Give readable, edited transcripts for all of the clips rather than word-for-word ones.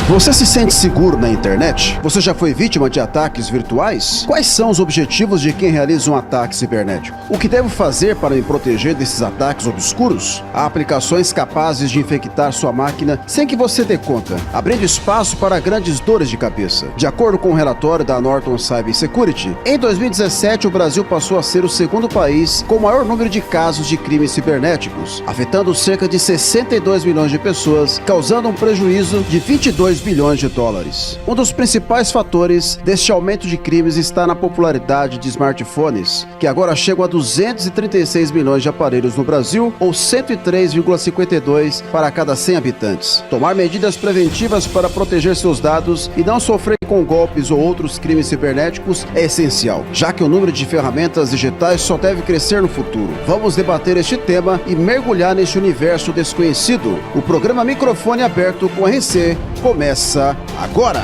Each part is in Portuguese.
Você se sente seguro na internet? Você já foi vítima de ataques virtuais? Quais são os objetivos de quem realiza um ataque cibernético? O que devo fazer para me proteger desses ataques obscuros? Há aplicações capazes de infectar sua máquina sem que você dê conta, abrindo espaço para grandes dores de cabeça. De acordo com o relatório da Norton Cybersecurity, em 2017 o Brasil passou a ser o segundo país com o maior número de casos de crimes cibernéticos, afetando cerca de 62 milhões de pessoas, causando um prejuízo de 22 bilhões de dólares. Um dos principais fatores deste aumento de crimes está na popularidade de smartphones, que agora chegam a 236 milhões de aparelhos no Brasil, ou 103,52 para cada 100 habitantes. Tomar medidas preventivas para proteger seus dados e não sofrer com golpes ou outros crimes cibernéticos é essencial, já que o número de ferramentas digitais só deve crescer no futuro. Vamos debater este tema e mergulhar neste universo desconhecido. O programa Microfone Aberto com RC começa agora!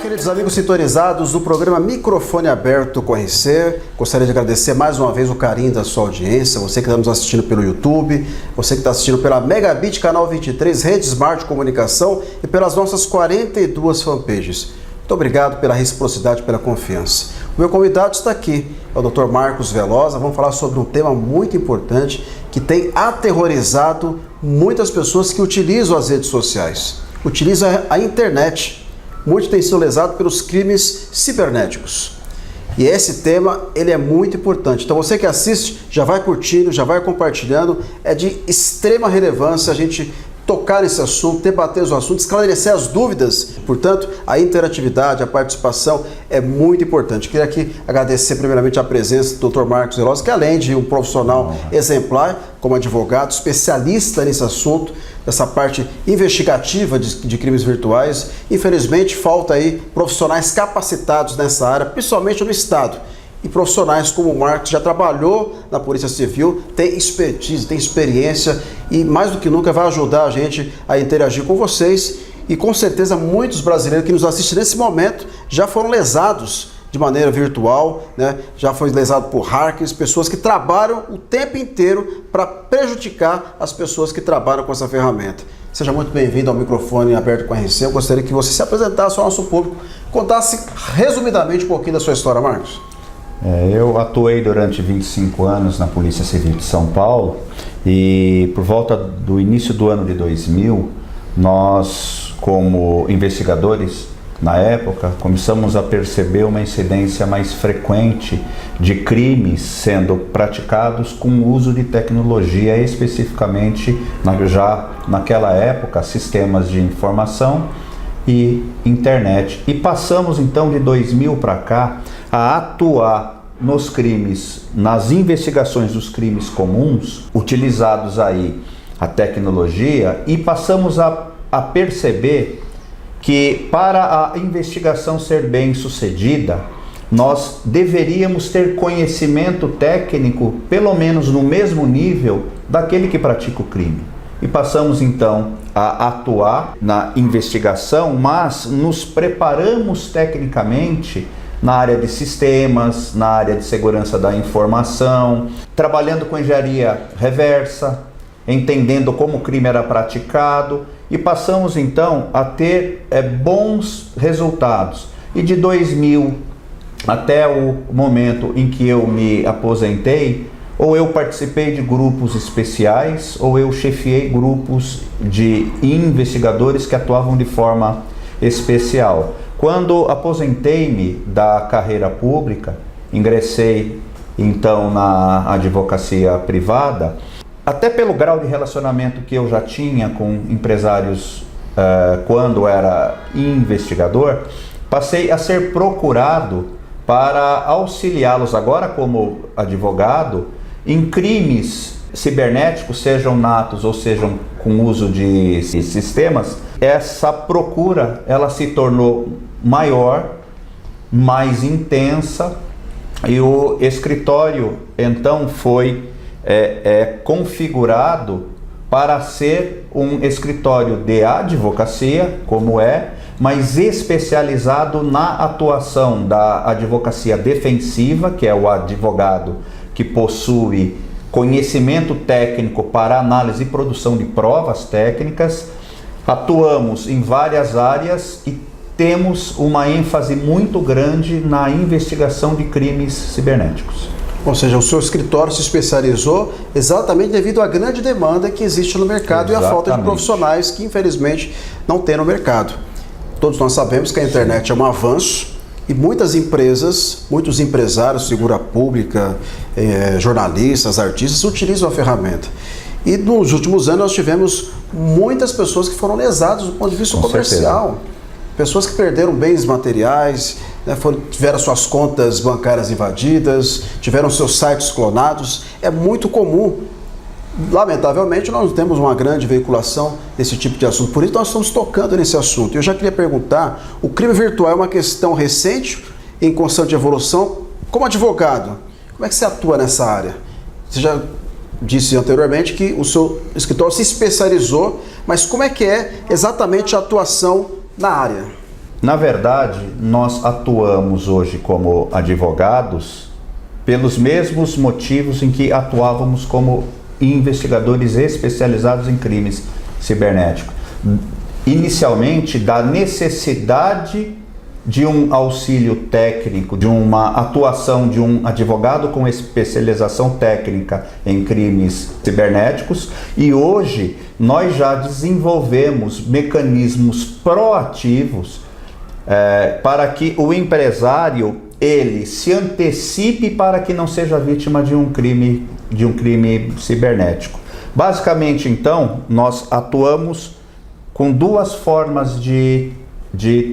Queridos amigos sintonizados do programa Microfone Aberto com RC, gostaria de agradecer mais uma vez o carinho da sua audiência, você que está nos assistindo pelo YouTube, você que está assistindo pela Megabit Canal 23, Rede Smart Comunicação e pelas nossas 42 fanpages. Muito obrigado pela reciprocidade, pela confiança. O meu convidado está aqui, é o Dr. Marcos Velosa. Vamos falar sobre um tema muito importante que tem aterrorizado muitas pessoas que utilizam as redes sociais, utilizam a internet. Muitos têm sido lesados pelos crimes cibernéticos. E esse tema, ele é muito importante. Então você que assiste, já vai curtindo, já vai compartilhando. É de extrema relevância a gente tocar nesse assunto, debater os assuntos, esclarecer as dúvidas. Portanto, a interatividade, a participação é muito importante. Queria aqui agradecer primeiramente a presença do Dr. Marcos Velosa, que além de um profissional exemplar, como advogado, especialista nesse assunto, essa parte investigativa de crimes virtuais, infelizmente falta aí profissionais capacitados nessa área, principalmente no Estado. E profissionais como o Marcos já trabalhou na Polícia Civil, tem expertise, tem experiência e mais do que nunca vai ajudar a gente a interagir com vocês. E com certeza muitos brasileiros que nos assistem nesse momento já foram lesados de maneira virtual, né? Já foi lesado por hackers, pessoas que trabalham o tempo inteiro para prejudicar as pessoas que trabalham com essa ferramenta. Seja muito bem-vindo ao Microfone Aberto com a RC. Eu gostaria que você se apresentasse ao nosso público, contasse resumidamente um pouquinho da sua história, Marcos. Eu atuei durante 25 anos na Polícia Civil de São Paulo e por volta do início do ano de 2000, nós, como investigadores, na época, começamos a perceber uma incidência mais frequente de crimes sendo praticados com o uso de tecnologia, especificamente já naquela época, sistemas de informação e internet. E passamos então de 2000 para cá a atuar nos crimes, nas investigações dos crimes comuns, utilizados aí a tecnologia, e passamos a perceber que para a investigação ser bem sucedida, nós deveríamos ter conhecimento técnico, pelo menos no mesmo nível daquele que pratica o crime. E passamos então a atuar na investigação, mas nos preparamos tecnicamente na área de sistemas, na área de segurança da informação, trabalhando com engenharia reversa, entendendo como o crime era praticado, e passamos então a ter bons resultados. E de 2000 até o momento em que eu me aposentei, ou eu participei de grupos especiais, ou eu chefiei grupos de investigadores que atuavam de forma especial. Quando aposentei-me da carreira pública, ingressei então na advocacia privada, até pelo grau de relacionamento que eu já tinha com empresários quando era investigador, passei a ser procurado para auxiliá-los agora como advogado em crimes cibernéticos, sejam natos ou sejam com uso de sistemas. Essa procura ela se tornou maior, mais intensa, E o escritório, então, foi configurado para ser um escritório de advocacia, como é, mas especializado na atuação da advocacia defensiva, que é o advogado que possui conhecimento técnico para análise e produção de provas técnicas. Atuamos em várias áreas e temos uma ênfase muito grande na investigação de crimes cibernéticos. Ou seja, o seu escritório se especializou exatamente devido à grande demanda que existe no mercado. Exatamente. E a falta de profissionais que, infelizmente, não tem no mercado. Todos nós sabemos que a internet é um avanço e muitas empresas, muitos empresários, segurança pública, jornalistas, artistas, utilizam a ferramenta. E nos últimos anos nós tivemos muitas pessoas que foram lesadas do ponto de vista comercial. Certeza. Pessoas que perderam bens materiais, né, tiveram suas contas bancárias invadidas, tiveram seus sites clonados. É muito comum. Lamentavelmente, nós não temos uma grande veiculação desse tipo de assunto. Por isso, nós estamos tocando nesse assunto. Eu já queria perguntar, o crime virtual é uma questão recente, em constante evolução. Como advogado, como é que você atua nessa área? Você já disse anteriormente que o seu escritório se especializou, mas como é que é exatamente a atuação na área? Na verdade, nós atuamos hoje como advogados pelos mesmos motivos em que atuávamos como investigadores especializados em crimes cibernéticos. Inicialmente, da necessidade de um auxílio técnico, de uma atuação de um advogado com especialização técnica em crimes cibernéticos, e hoje nós já desenvolvemos mecanismos proativos para que o empresário ele se antecipe para que não seja vítima de um crime cibernético. Basicamente, então, nós atuamos com duas formas de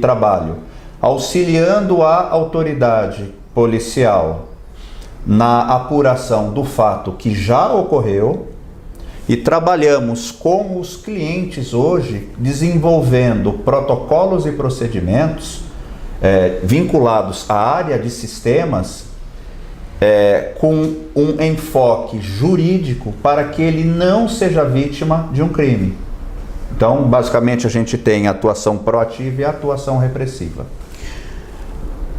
trabalho: auxiliando a autoridade policial na apuração do fato que já ocorreu, e trabalhamos com os clientes hoje desenvolvendo protocolos e procedimentos vinculados à área de sistemas com um enfoque jurídico para que ele não seja vítima de um crime. Então, basicamente, a gente tem a atuação proativa e a atuação repressiva.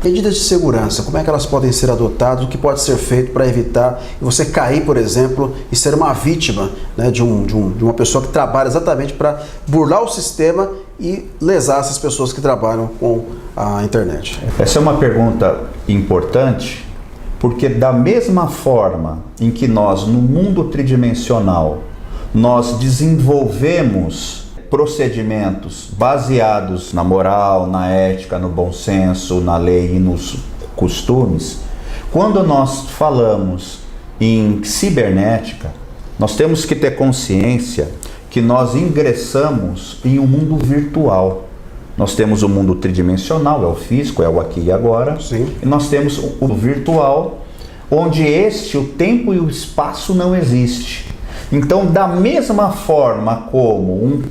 Medidas de segurança, como é que elas podem ser adotadas? O que pode ser feito para evitar você cair, por exemplo, e ser uma vítima, né, de uma pessoa que trabalha exatamente para burlar o sistema e lesar essas pessoas que trabalham com a internet? Essa é uma pergunta importante, porque da mesma forma em que nós, no mundo tridimensional, nós desenvolvemos procedimentos baseados na moral, na ética, no bom senso, na lei e nos costumes, quando nós falamos em cibernética, nós temos que ter consciência que nós ingressamos em um mundo virtual. Nós temos o mundo tridimensional, é o físico, é o aqui e agora. Sim. E nós temos o virtual, onde o tempo e o espaço não existe. Então, da mesma forma como um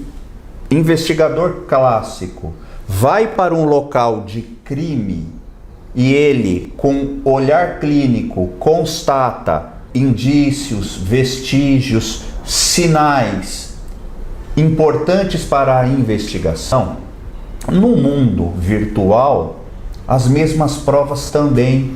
investigador clássico vai para um local de crime e ele, com olhar clínico, constata indícios, vestígios, sinais importantes para a investigação, no mundo virtual, as mesmas provas também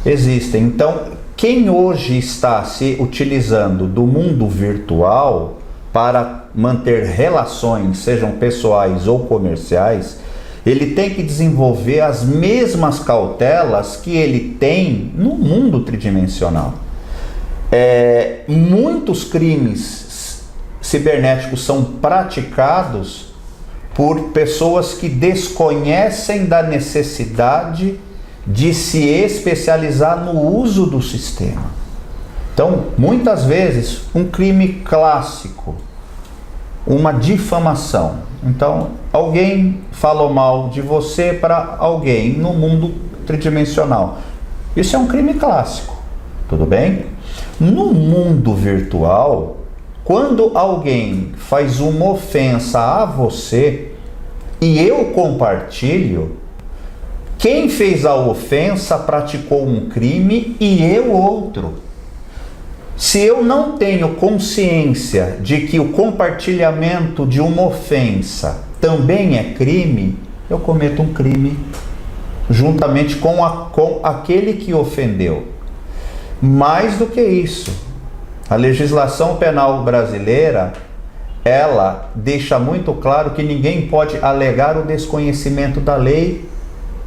existem. Então, quem hoje está se utilizando do mundo virtual para manter relações, sejam pessoais ou comerciais, ele tem que desenvolver as mesmas cautelas que ele tem no mundo tridimensional. Muitos crimes cibernéticos são praticados por pessoas que desconhecem da necessidade de se especializar no uso do sistema. Então, muitas vezes, um crime clássico, uma difamação. Então, alguém falou mal de você para alguém no mundo tridimensional. Isso é um crime clássico, tudo bem? No mundo virtual, quando alguém faz uma ofensa a você e eu compartilho, quem fez a ofensa praticou um crime e eu outro. Se eu não tenho consciência de que o compartilhamento de uma ofensa também é crime, eu cometo um crime juntamente com aquele que ofendeu. Mais do que isso, a legislação penal brasileira, ela deixa muito claro que ninguém pode alegar o desconhecimento da lei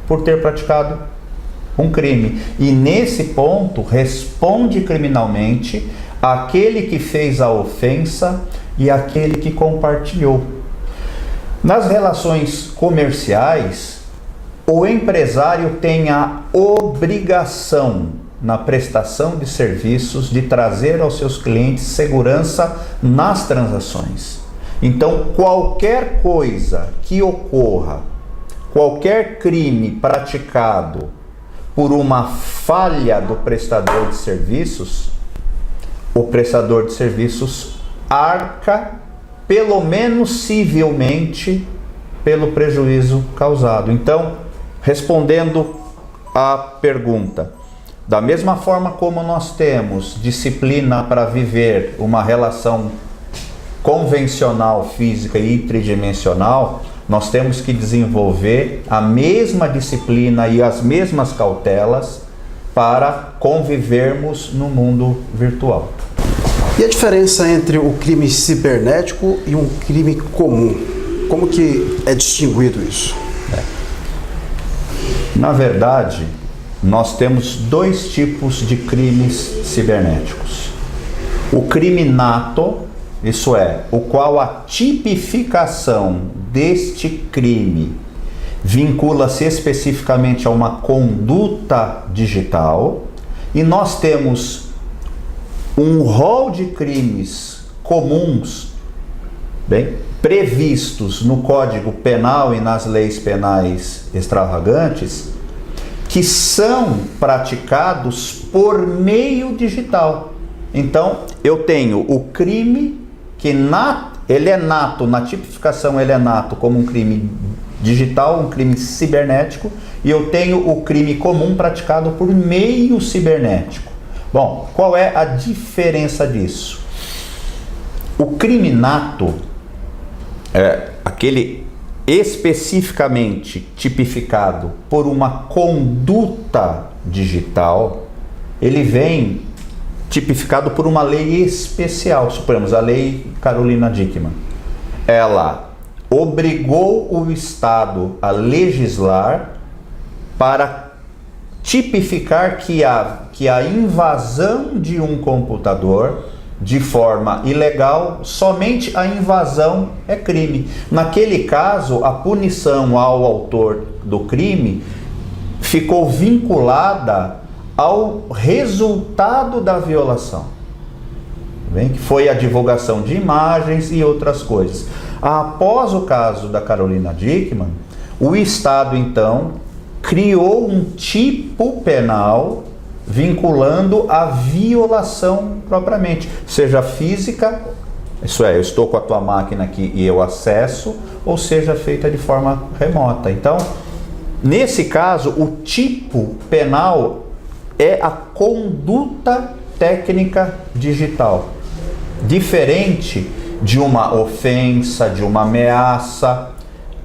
por ter praticado um crime. E nesse ponto, responde criminalmente aquele que fez a ofensa e aquele que compartilhou. Nas relações comerciais, o empresário tem a obrigação, na prestação de serviços, de trazer aos seus clientes segurança nas transações. Então, qualquer coisa que ocorra, qualquer crime praticado por uma falha do prestador de serviços, o prestador de serviços arca, pelo menos civilmente, pelo prejuízo causado. Então, respondendo à pergunta, da mesma forma como nós temos disciplina para viver uma relação convencional, física e tridimensional, nós temos que desenvolver a mesma disciplina e as mesmas cautelas para convivermos no mundo virtual. E a diferença entre o crime cibernético e um crime comum? Como que é distinguido isso? Na verdade, nós temos dois tipos de crimes cibernéticos. O crime nato, isso é, o qual a tipificação deste crime vincula-se especificamente a uma conduta digital, e nós temos um rol de crimes comuns, previstos no Código Penal e nas leis penais extravagantes, que são praticados por meio digital. Então, eu tenho o crime que ele é nato, na tipificação ele é nato como um crime digital, um crime cibernético, e eu tenho o crime comum praticado por meio cibernético. Bom, qual é a diferença disso? O crime nato é aquele especificamente tipificado por uma conduta digital, ele vem tipificado por uma lei especial, suponhamos a lei Carolina Dickmann. Ela obrigou o Estado a legislar para tipificar que a invasão de um computador de forma ilegal, somente a invasão é crime. Naquele caso, a punição ao autor do crime ficou vinculada ao resultado da violação, que foi a divulgação de imagens e outras coisas. Após o caso da Carolina Dickmann, o Estado então criou um tipo penal vinculando a violação propriamente, seja física, isso é, eu estou com a tua máquina aqui e eu acesso, ou seja feita de forma remota. Então, nesse caso, o tipo penal é a conduta técnica digital, diferente de uma ofensa, de uma ameaça,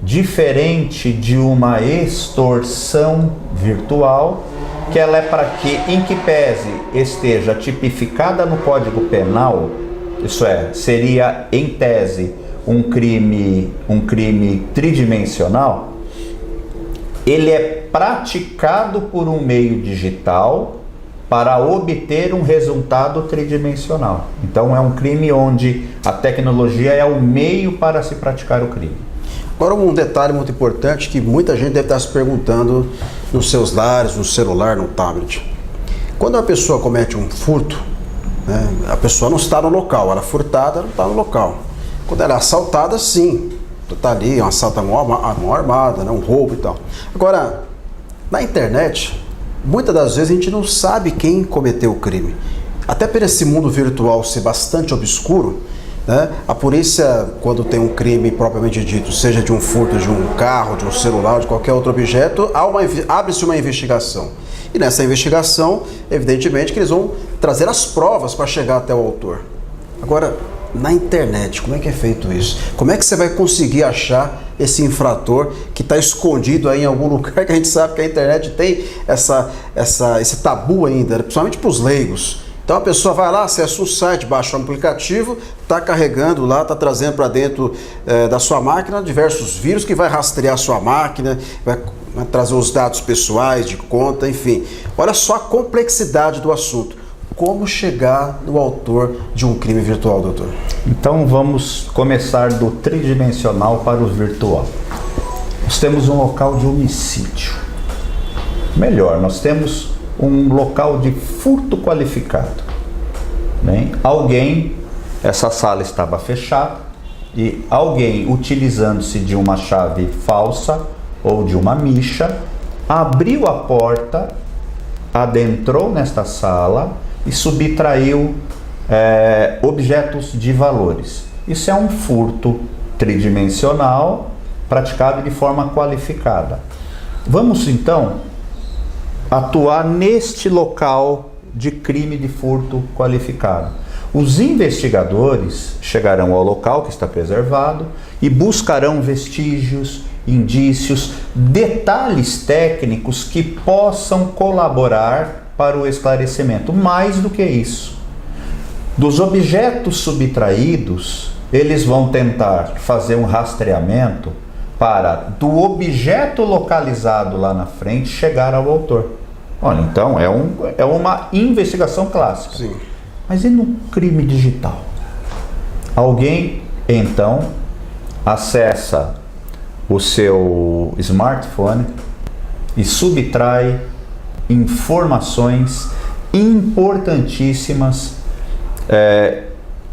diferente de uma extorsão virtual, que ela é para que, em que pese esteja tipificada no Código Penal, isso é, seria em tese um crime tridimensional, ele é praticado por um meio digital para obter um resultado tridimensional. Então é um crime onde a tecnologia é o meio para se praticar o crime. Agora, um detalhe muito importante que muita gente deve estar se perguntando nos seus lares, no celular, no tablet. Quando uma pessoa comete um furto, a pessoa não está no local, ela é furtada, não está no local. Quando ela é assaltada, sim, está ali, um assalto a mão armada, um roubo e tal. Agora, na internet, muitas das vezes a gente não sabe quem cometeu o crime. Até por esse mundo virtual ser bastante obscuro, né? A polícia, quando tem um crime propriamente dito, seja de um furto de um carro, de um celular, de qualquer outro objeto, abre-se uma investigação. E nessa investigação, evidentemente, que eles vão trazer as provas para chegar até o autor. Agora, na internet, como é que é feito isso? Como é que você vai conseguir achar esse infrator que está escondido aí em algum lugar, que a gente sabe que a internet tem esse tabu ainda, principalmente para os leigos. Então a pessoa vai lá, acessa um site, baixa um aplicativo, está carregando lá, está trazendo para dentro da sua máquina diversos vírus que vai rastrear a sua máquina, vai trazer os dados pessoais, de conta, enfim. Olha só a complexidade do assunto. Como chegar no autor de um crime virtual, doutor? Então vamos começar do tridimensional para o virtual. Nós temos um local de homicídio. Melhor, nós temos um local de furto qualificado. Bem, essa sala estava fechada e alguém, utilizando-se de uma chave falsa ou de uma micha, abriu a porta, adentrou nesta sala e subtraiu objetos de valores. Isso é um furto tridimensional praticado de forma qualificada. Vamos então atuar neste local de crime de furto qualificado. Os investigadores chegarão ao local que está preservado e buscarão vestígios, indícios, detalhes técnicos que possam colaborar para o esclarecimento. Mais do que isso, dos objetos subtraídos, eles vão tentar fazer um rastreamento para, do objeto localizado lá na frente, chegar ao autor. Olha, então é uma investigação clássica. Sim. Mas e no crime digital? Alguém, então, acessa o seu smartphone e subtrai informações importantíssimas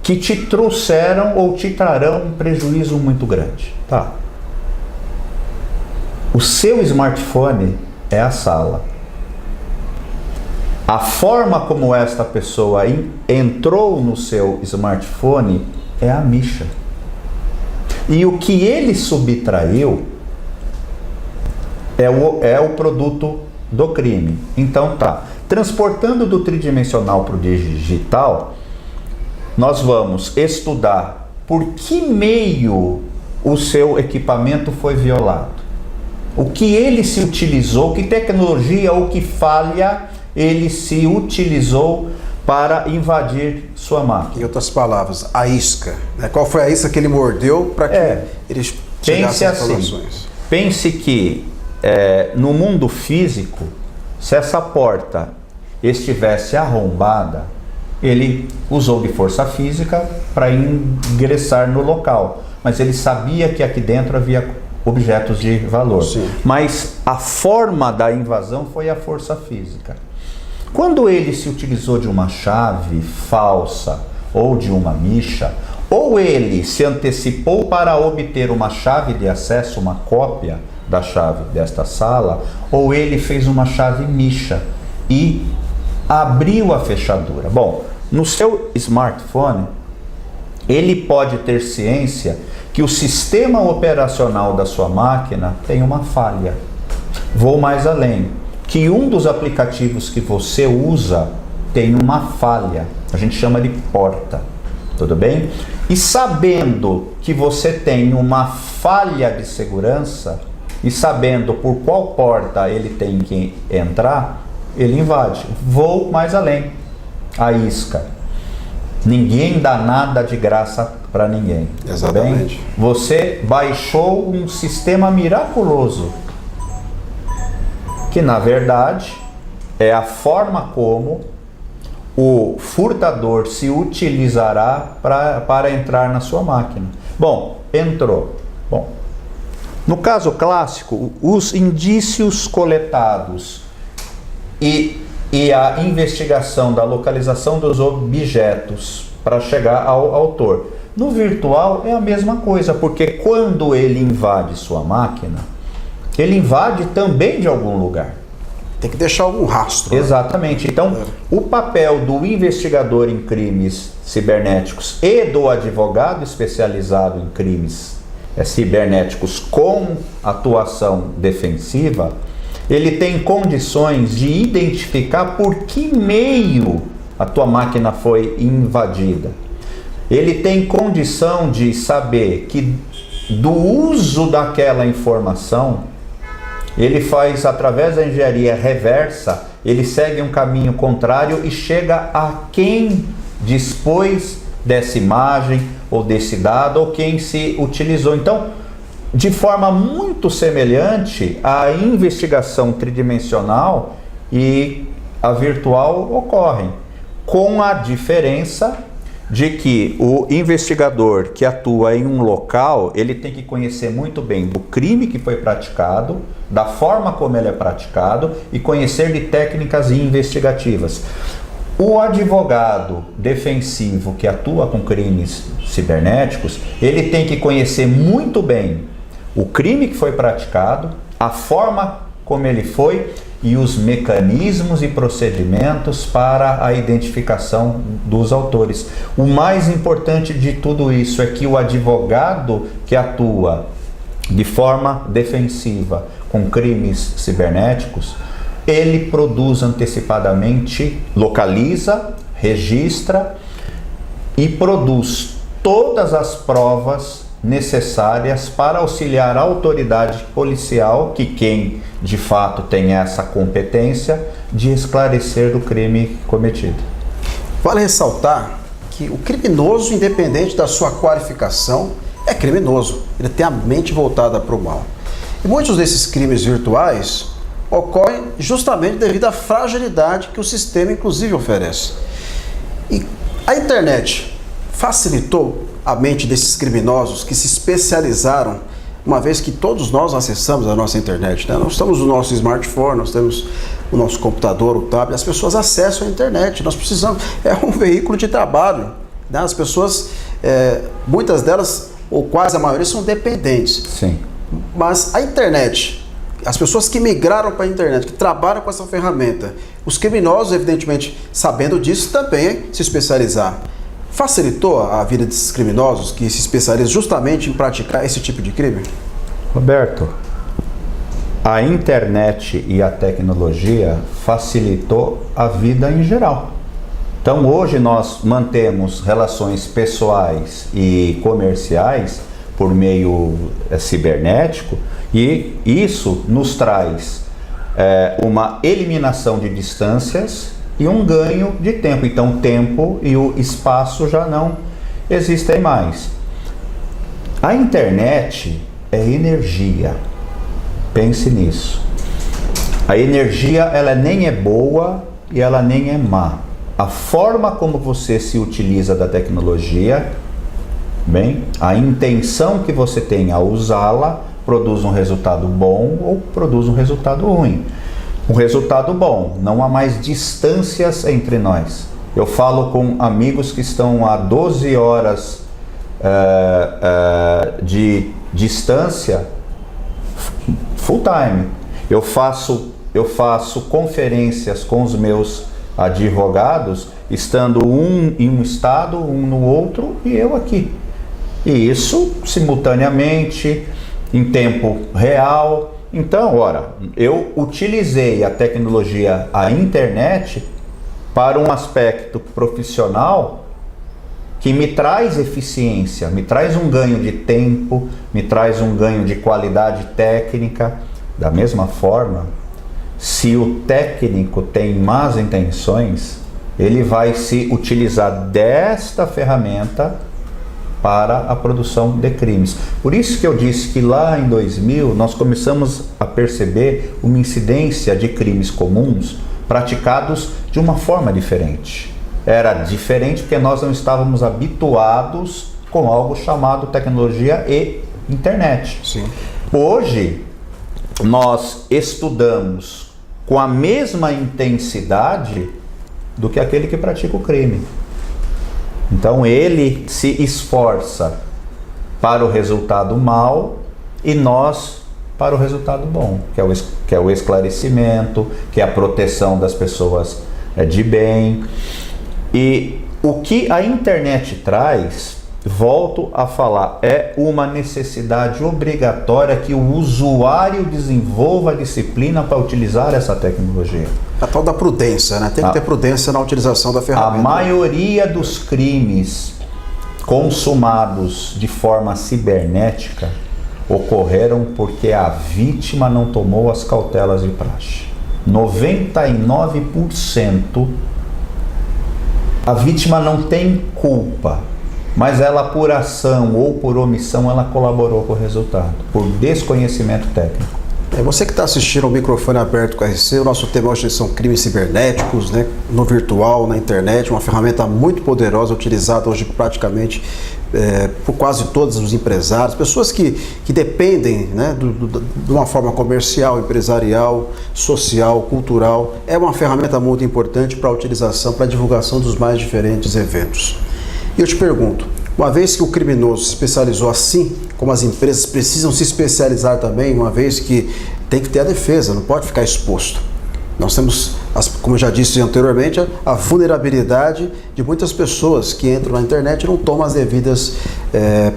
que te trouxeram ou te trarão um prejuízo muito grande. Tá. O seu smartphone é a sala. A forma como esta pessoa entrou no seu smartphone é a micha. E o que ele subtraiu é o produto do crime. Então tá, transportando do tridimensional para o digital, nós vamos estudar por que meio o seu equipamento foi violado, o que ele se utilizou, que tecnologia ou que falha ele se utilizou para invadir sua máquina. Em outras palavras, a isca. Né? Qual foi a isca que ele mordeu para que ele chegasse às informações? Pense que no mundo físico, se essa porta estivesse arrombada, ele usou de força física para ingressar no local. Mas ele sabia que aqui dentro havia objetos de valor. Sim. Mas a forma da invasão foi a força física. Quando ele se utilizou de uma chave falsa ou de uma micha, ou ele se antecipou para obter uma chave de acesso, uma cópia da chave desta sala, ou ele fez uma chave micha e abriu a fechadura. Bom, no seu smartphone, ele pode ter ciência que o sistema operacional da sua máquina tem uma falha. Vou mais além, que um dos aplicativos que você usa tem uma falha, a gente chama de porta, tudo bem? E sabendo que você tem uma falha de segurança e sabendo por qual porta ele tem que entrar, ele invade. Vou mais além, a isca. Ninguém dá nada de graça para ninguém. Exatamente. Bem? Você baixou um sistema miraculoso, que na verdade é a forma como o furtador se utilizará para entrar na sua máquina. Bom, entrou. Bom, no caso clássico, os indícios coletados e a investigação da localização dos objetos para chegar ao autor. No virtual é a mesma coisa, porque quando ele invade sua máquina, ele invade também de algum lugar. Tem que deixar algum rastro. Exatamente. Então, o papel do investigador em crimes cibernéticos e do advogado especializado em crimes cibernéticos com atuação defensiva, ele tem condições de identificar por que meio a tua máquina foi invadida. Ele tem condição de saber que do uso daquela informação, ele faz através da engenharia reversa, ele segue um caminho contrário e chega a quem dispôs dessa imagem ou desse dado ou quem se utilizou. Então, de forma muito semelhante, a investigação tridimensional e a virtual ocorrem, com a diferença de que o investigador que atua em um local, ele tem que conhecer muito bem do crime que foi praticado, da forma como ele é praticado e conhecer de técnicas investigativas. O advogado defensivo que atua com crimes cibernéticos, ele tem que conhecer muito bem o crime que foi praticado, a forma como ele foi e os mecanismos e procedimentos para a identificação dos autores. O mais importante de tudo isso é que o advogado que atua de forma defensiva com crimes cibernéticos, ele produz antecipadamente, localiza, registra e produz todas as provas necessárias para auxiliar a autoridade policial, que quem de fato tem essa competência de esclarecer do crime cometido. Vale ressaltar que o criminoso, independente da sua qualificação, é criminoso. Ele tem a mente voltada para o mal. E muitos desses crimes virtuais ocorrem justamente devido à fragilidade que o sistema, inclusive, oferece. E a internet facilitou a mente desses criminosos que se especializaram, uma vez que todos nós acessamos a nossa internet, né? Nós temos o nosso smartphone, nós temos o nosso computador, o tablet, as pessoas acessam a internet, nós precisamos, é um veículo de trabalho, né? As pessoas, muitas delas, ou quase a maioria, são dependentes. Sim. Mas a internet, as pessoas que migraram para a internet, que trabalham com essa ferramenta, os criminosos, evidentemente, sabendo disso, também se especializar. Facilitou a vida desses criminosos que se especializam justamente em praticar esse tipo de crime? Roberto, a internet e a tecnologia facilitou a vida em geral. Então hoje nós mantemos relações pessoais e comerciais por meio cibernético e isso nos traz uma eliminação de distâncias e um ganho de tempo. Então o tempo e o espaço já não existem mais. A internet é energia. Pense nisso. A energia, ela nem é boa e ela nem é má. A forma como você se utiliza da tecnologia, bem, a intenção que você tem ao usá-la, produz um resultado bom ou produz um resultado ruim. Um resultado bom, não há mais distâncias entre nós. Eu falo com amigos que estão a 12 horas de distância full time. Eu faço conferências com os meus advogados, estando um em um estado, um no outro e eu aqui. E isso simultaneamente, em tempo real. Então, ora, eu utilizei a tecnologia, a internet, para um aspecto profissional que me traz eficiência, me traz um ganho de tempo, me traz um ganho de qualidade técnica. Da mesma forma, se o técnico tem más intenções, ele vai se utilizar desta ferramenta para a produção de crimes. Por isso que eu disse que lá em 2000 nós começamos a perceber uma incidência de crimes comuns praticados de uma forma diferente. Era diferente porque nós não estávamos habituados com algo chamado tecnologia e internet. Sim. Hoje nós estudamos com a mesma intensidade do que aquele que pratica o crime. Então ele se esforça para o resultado mal e nós para o resultado bom, que é o esclarecimento, que é a proteção das pessoas de bem. E o que a internet traz, volto a falar, é uma necessidade obrigatória que o usuário desenvolva a disciplina para utilizar essa tecnologia. A tal da prudência, né? Tem que ter prudência na utilização da ferramenta. A maioria dos crimes consumados de forma cibernética ocorreram porque a vítima não tomou as cautelas de praxe. 99%. A vítima não tem culpa, mas ela, por ação ou por omissão, ela colaborou com o resultado, por desconhecimento técnico. Você que está assistindo ao Microfone Aberto com a RC, o nosso tema hoje são crimes cibernéticos, né? No virtual, na internet, uma ferramenta muito poderosa, utilizada hoje praticamente por quase todos os empresários, pessoas que dependem, né, de uma forma comercial, empresarial, social, cultural. É uma ferramenta muito importante para a utilização, para a divulgação dos mais diferentes eventos. E eu te pergunto, uma vez que o criminoso se especializou assim, como as empresas precisam se especializar também, uma vez que tem que ter a defesa, não pode ficar exposto. Nós temos, como eu já disse anteriormente, a vulnerabilidade de muitas pessoas que entram na internet e não tomam as devidas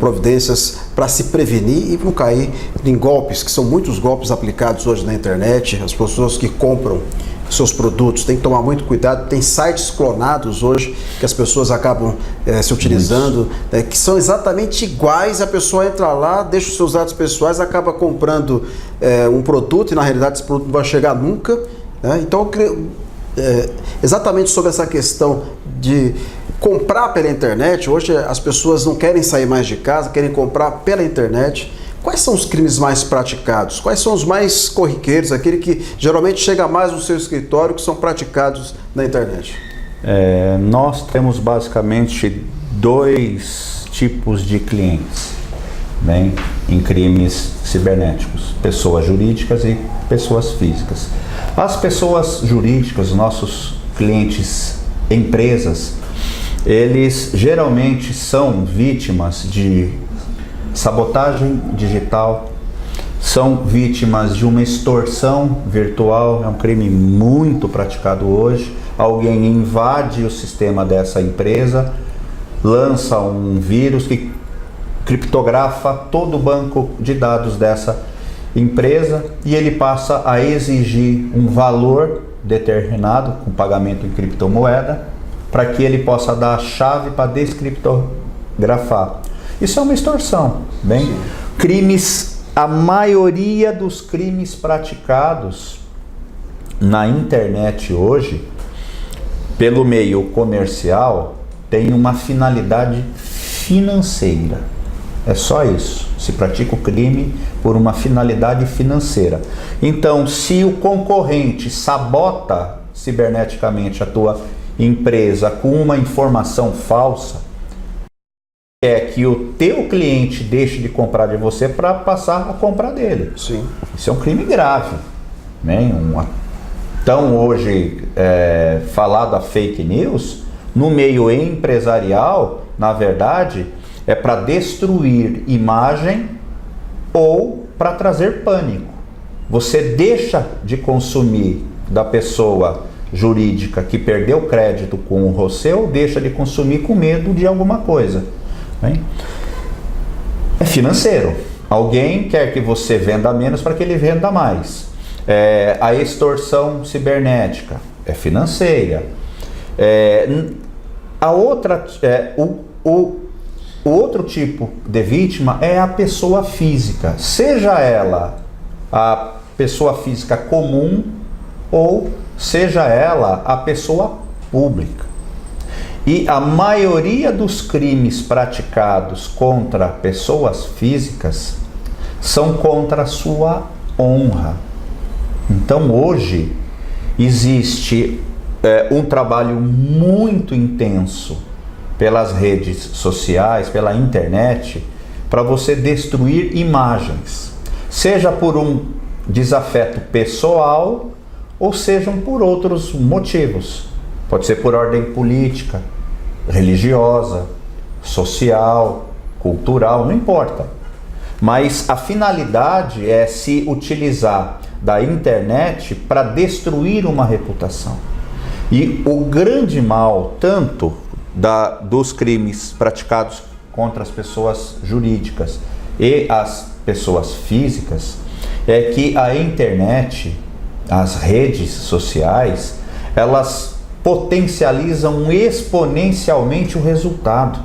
providências para se prevenir e não cair em golpes, que são muitos golpes aplicados hoje na internet. As pessoas que compram seus produtos têm que tomar muito cuidado. Tem sites clonados hoje que as pessoas acabam se utilizando, que são exatamente iguais. A pessoa entra lá, deixa os seus dados pessoais, acaba comprando um produto e na realidade esse produto não vai chegar nunca. Então, exatamente sobre essa questão de comprar pela internet, hoje as pessoas não querem sair mais de casa, querem comprar pela internet. Quais são os crimes mais praticados? Quais são os mais corriqueiros, aquele que geralmente chega mais no seu escritório, que são praticados na internet? Nós temos basicamente dois tipos de clientes, né, em crimes cibernéticos: pessoas jurídicas e pessoas físicas. As pessoas jurídicas, nossos clientes, empresas, eles geralmente são vítimas de sabotagem digital, são vítimas de uma extorsão virtual, é um crime muito praticado hoje. Alguém invade o sistema dessa empresa, lança um vírus que criptografa todo o banco de dados dessa empresa e ele passa a exigir um valor determinado com pagamento em criptomoeda para que ele possa dar a chave para descriptografar. Isso é uma extorsão. Bem, crimes, a maioria dos crimes praticados na internet hoje, pelo meio comercial, tem uma finalidade financeira. É só isso. Se pratica o crime por uma finalidade financeira. Então, se o concorrente sabota ciberneticamente a tua empresa com uma informação falsa, é que o teu cliente deixe de comprar de você para passar a comprar dele. Sim. Isso é um crime grave, né? Então, hoje, falar da fake news, no meio empresarial, na verdade, é para destruir imagem ou para trazer pânico. Você deixa de consumir da pessoa jurídica que perdeu crédito com você ou deixa de consumir com medo de alguma coisa. Bem, é financeiro. Alguém quer que você venda menos para que ele venda mais. A extorsão cibernética é financeira. A outra, o outro tipo de vítima é a pessoa física, seja ela a pessoa física comum ou seja ela a pessoa pública. E a maioria dos crimes praticados contra pessoas físicas são contra a sua honra. Então hoje existe um trabalho muito intenso pelas redes sociais, pela internet, para você destruir imagens, seja por um desafeto pessoal ou sejam por outros motivos. Pode ser por ordem política, religiosa, social, cultural, não importa. Mas a finalidade é se utilizar da internet para destruir uma reputação. E o grande mal, tanto dos crimes praticados contra as pessoas jurídicas e as pessoas físicas, é que a internet, as redes sociais, elas potencializam exponencialmente o resultado.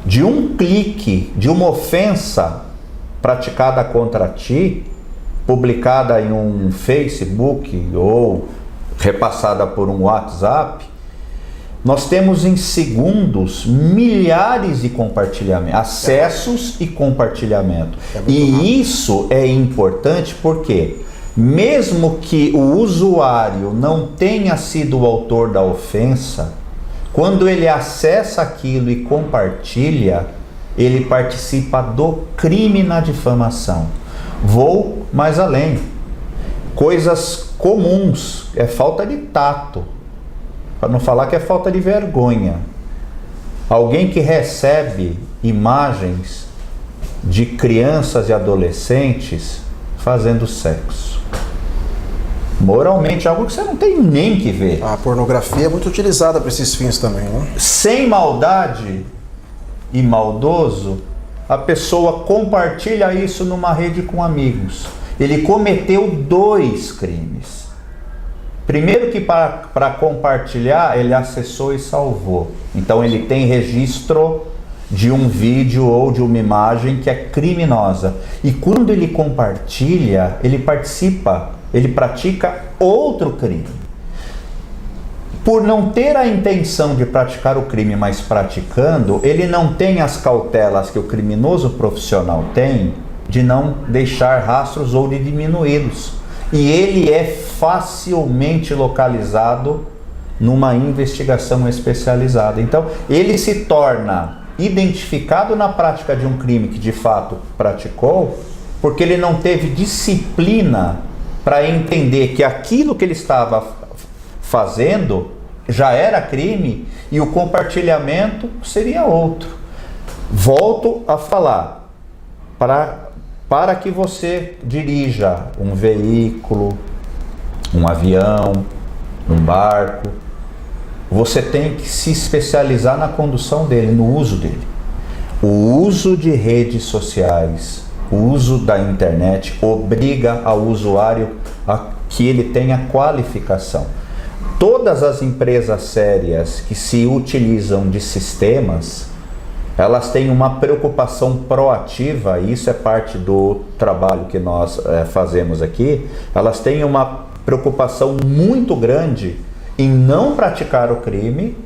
De um clique, de uma ofensa praticada contra ti, publicada em um Facebook ou repassada por um WhatsApp, nós temos em segundos milhares de compartilhamentos, acessos e compartilhamento. E isso é importante porque, mesmo que o usuário não tenha sido o autor da ofensa, quando ele acessa aquilo e compartilha, ele participa do crime na difamação. Vou mais além. Coisas comuns, é falta de tato, para não falar que é falta de vergonha. Alguém que recebe imagens de crianças e adolescentes fazendo sexo. Moralmente, algo que você não tem nem que ver. A pornografia é muito utilizada para esses fins também, né? Sem maldade e maldoso, a pessoa compartilha isso numa rede com amigos. Ele cometeu 2 crimes. Primeiro que para compartilhar, ele acessou e salvou. Então ele tem registro de um vídeo ou de uma imagem que é criminosa. E quando ele compartilha, ele participa, ele pratica outro crime. Por não ter a intenção de praticar o crime, mas praticando, ele não tem as cautelas que o criminoso profissional tem de não deixar rastros ou de diminuí-los. E ele é facilmente localizado numa investigação especializada. Então, ele se torna identificado na prática de um crime que de fato praticou, porque ele não teve disciplina para entender que aquilo que ele estava fazendo já era crime e o compartilhamento seria outro. Volto a falar, para que você dirija um veículo, um avião, um barco, você tem que se especializar na condução dele, no uso dele. O uso de redes sociais, o uso da internet obriga ao usuário a que ele tenha qualificação. Todas as empresas sérias que se utilizam de sistemas, elas têm uma preocupação proativa, e isso é parte do trabalho que nós fazemos aqui, elas têm uma preocupação muito grande em não praticar o crime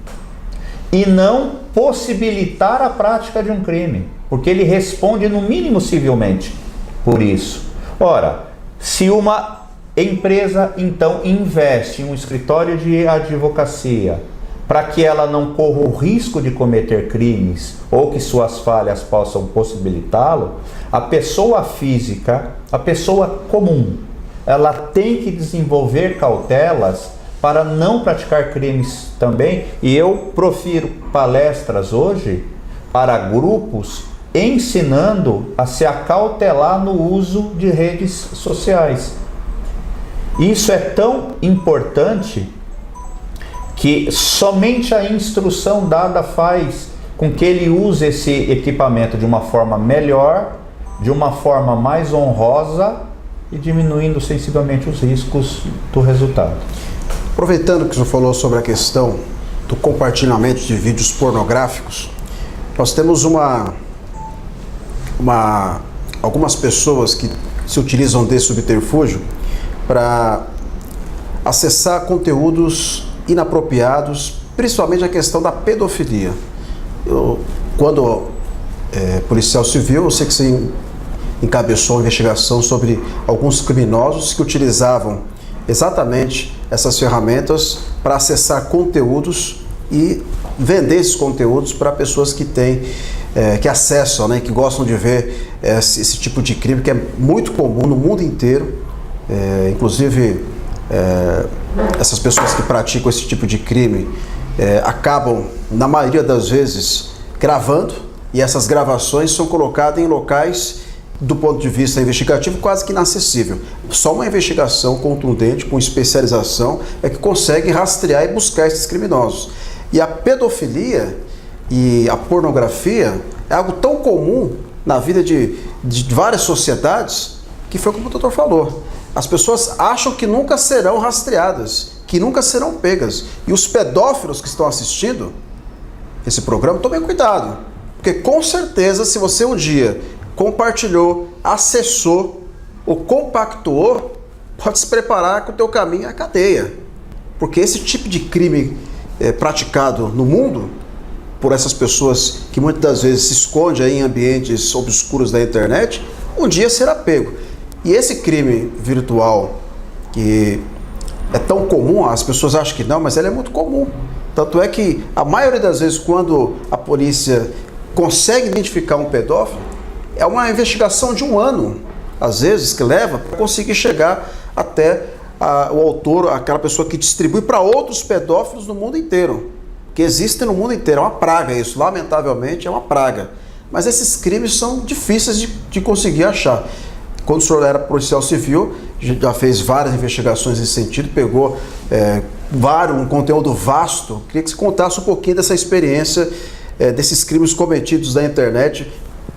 e não possibilitar a prática de um crime, porque ele responde no mínimo civilmente por isso. Ora, se uma empresa então investe em um escritório de advocacia para que ela não corra o risco de cometer crimes ou que suas falhas possam possibilitá-lo, a pessoa física, a pessoa comum, ela tem que desenvolver cautelas para não praticar crimes também. E eu profiro palestras hoje para grupos ensinando a se acautelar no uso de redes sociais. Isso é tão importante que somente a instrução dada faz com que ele use esse equipamento de uma forma melhor, de uma forma mais honrosa e diminuindo sensivelmente os riscos do resultado. Aproveitando que o senhor falou sobre a questão do compartilhamento de vídeos pornográficos, nós temos algumas pessoas que se utilizam desse subterfúgio para acessar conteúdos inapropriados, principalmente a questão da pedofilia. Quando policial civil, eu sei que você encabeçou a investigação sobre alguns criminosos que utilizavam exatamente essas ferramentas para acessar conteúdos e vender esses conteúdos para pessoas que têm, que acessam, né, que gostam de ver esse tipo de crime, que é muito comum no mundo inteiro. Inclusive, essas pessoas que praticam esse tipo de crime acabam, na maioria das vezes, gravando, e essas gravações são colocadas em locais do ponto de vista investigativo, quase que inacessível. Só uma investigação contundente, com especialização, é que consegue rastrear e buscar esses criminosos. E a pedofilia e a pornografia é algo tão comum na vida de várias sociedades, que foi como o doutor falou. As pessoas acham que nunca serão rastreadas, que nunca serão pegas. E os pedófilos que estão assistindo esse programa, tomem cuidado. Porque com certeza, se você um dia compartilhou, acessou ou compactuou, pode se preparar que o teu caminho é a cadeia. Porque esse tipo de crime praticado no mundo por essas pessoas que muitas das vezes se escondem aí em ambientes obscuros da internet, um dia será pego. E esse crime virtual, que é tão comum, as pessoas acham que não, mas ele é muito comum. Tanto é que a maioria das vezes, quando a polícia consegue identificar um pedófilo, é uma investigação de 1 ano, às vezes, que leva para conseguir chegar até o autor, aquela pessoa que distribui para outros pedófilos no mundo inteiro. Que existem no mundo inteiro, é uma praga isso, lamentavelmente é uma praga. Mas esses crimes são difíceis de conseguir achar. Quando o senhor era policial civil, já fez várias investigações nesse sentido, pegou um conteúdo vasto. Queria que você contasse um pouquinho dessa experiência, desses crimes cometidos na internet,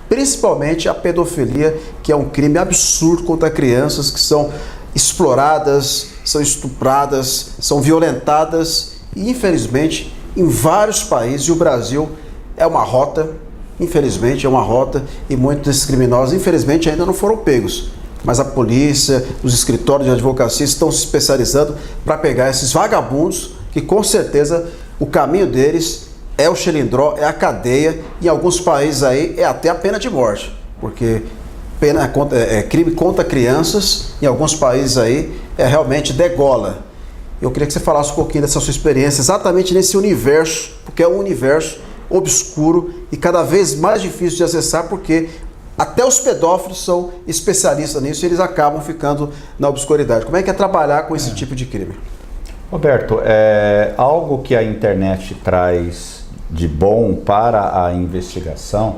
principalmente a pedofilia, que é um crime absurdo contra crianças que são exploradas, são estupradas, são violentadas e, infelizmente, em vários países, e o Brasil é uma rota, infelizmente é uma rota, e muitos desses criminosos, infelizmente, ainda não foram pegos. Mas a polícia, os escritórios de advocacia estão se especializando para pegar esses vagabundos, que com certeza o caminho deles é o xilindró, é a cadeia, em alguns países aí é até a pena de morte, porque crime contra crianças, em alguns países aí é realmente degola. Eu queria que você falasse um pouquinho dessa sua experiência, exatamente nesse universo, porque é um universo obscuro e cada vez mais difícil de acessar, porque até os pedófilos são especialistas nisso e eles acabam ficando na obscuridade. Como é que é trabalhar com esse tipo de crime? Roberto, algo que a internet traz de bom para a investigação,